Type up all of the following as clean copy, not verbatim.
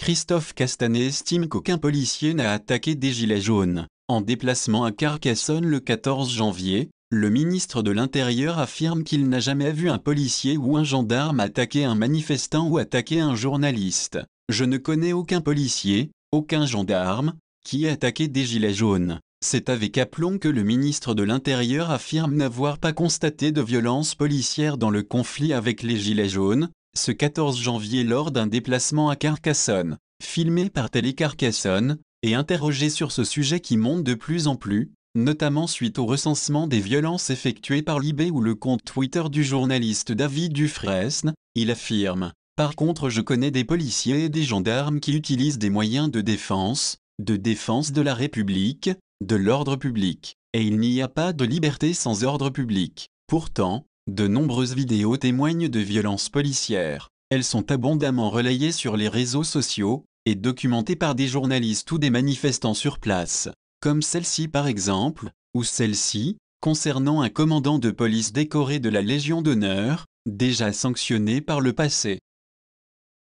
Christophe Castanet estime qu'aucun policier n'a attaqué des gilets jaunes. En déplacement à Carcassonne le 14 janvier, le ministre de l'Intérieur affirme qu'il n'a jamais vu un policier ou un gendarme attaquer un manifestant ou attaquer un journaliste. Je ne connais aucun policier, aucun gendarme, qui ait attaqué des gilets jaunes. C'est avec aplomb que le ministre de l'Intérieur affirme n'avoir pas constaté de violence policière dans le conflit avec les gilets jaunes, ce 14 janvier lors d'un déplacement à Carcassonne. Filmé par Télé Carcassonne, et interrogé sur ce sujet qui monte de plus en plus, notamment suite au recensement des violences effectuées par l'IB ou le compte Twitter du journaliste David Dufresne, il affirme « Par contre je connais des policiers et des gendarmes qui utilisent des moyens de défense de la République, de l'ordre public, et il n'y a pas de liberté sans ordre public. Pourtant, de nombreuses vidéos témoignent de violences policières. Elles sont abondamment relayées sur les réseaux sociaux, et documentées par des journalistes ou des manifestants sur place, comme celle-ci par exemple, ou celle-ci, concernant un commandant de police décoré de la Légion d'honneur, déjà sanctionné par le passé.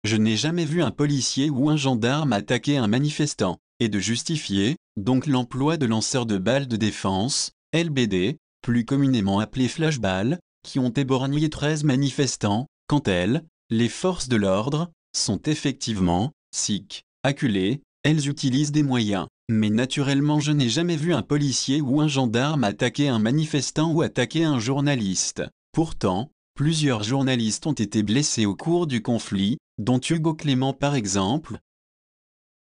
Je n'ai jamais vu un policier ou un gendarme attaquer un manifestant, et de justifier, donc l'emploi de lanceurs de balles de défense, LBD, plus communément appelés flashballs, qui ont éborgné 13 manifestants, quand elles, les forces de l'ordre, sont effectivement, SIC, acculées, elles utilisent des moyens. Mais naturellement je n'ai jamais vu un policier ou un gendarme attaquer un manifestant ou attaquer un journaliste. Pourtant, plusieurs journalistes ont été blessés au cours du conflit, dont Hugo Clément par exemple.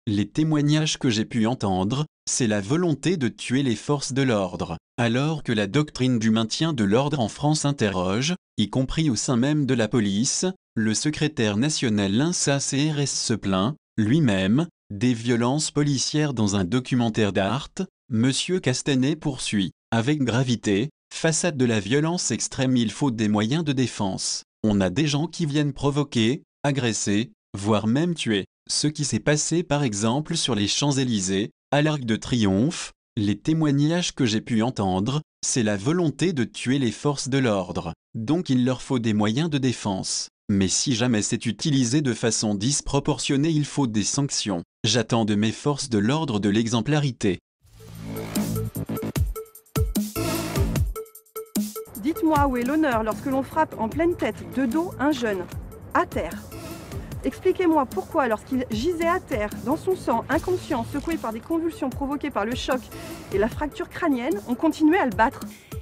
Les témoignages que j'ai pu entendre, c'est la volonté de tuer les forces de l'ordre. Alors que la doctrine du maintien de l'ordre en France interroge, y compris au sein même de la police, le secrétaire national l'INSA-CRS se plaint, lui-même, des violences policières dans un documentaire d'Arte. Monsieur Castanet poursuit, avec gravité, face à de la violence extrême il faut des moyens de défense. On a des gens qui viennent provoquer, agresser, voire même tuer. Ce qui s'est passé par exemple sur les Champs-Élysées, à l'Arc de Triomphe, les témoignages que j'ai pu entendre, c'est la volonté de tuer les forces de l'ordre. Donc il leur faut des moyens de défense. Mais si jamais c'est utilisé de façon disproportionnée, il faut des sanctions. J'attends de mes forces de l'ordre de l'exemplarité. Dites-moi où est l'honneur lorsque l'on frappe en pleine tête, de dos, un jeune, à terre. Expliquez-moi pourquoi, lorsqu'il gisait à terre, dans son sang, inconscient, secoué par des convulsions provoquées par le choc et la fracture crânienne, on continuait à le battre.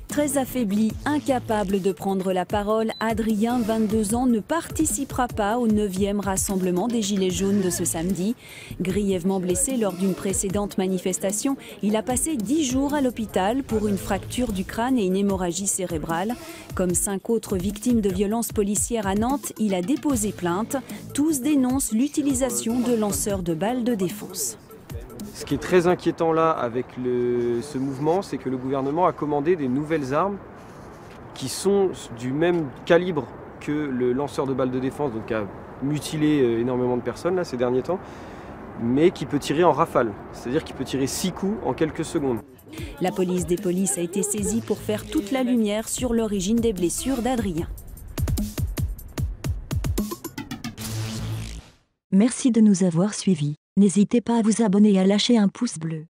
Très affaibli, incapable de prendre la parole, Adrien, 22 ans, ne participera pas au 9e rassemblement des Gilets jaunes de ce samedi. Grièvement blessé lors d'une précédente manifestation, il a passé 10 jours à l'hôpital pour une fracture du crâne et une hémorragie cérébrale. Comme 5 autres victimes de violences policières à Nantes, il a déposé plainte. Tous dénoncent l'utilisation de lanceurs de balles de défense. Ce qui est très inquiétant là avec ce mouvement, c'est que le gouvernement a commandé des nouvelles armes qui sont du même calibre que le lanceur de balles de défense, donc qui a mutilé énormément de personnes là, ces derniers temps, mais qui peut tirer en rafale, c'est-à-dire qu'il peut tirer 6 coups en quelques secondes. La police des polices a été saisie pour faire toute la lumière sur l'origine des blessures d'Adrien. Merci de nous avoir suivis. N'hésitez pas à vous abonner et à lâcher un pouce bleu.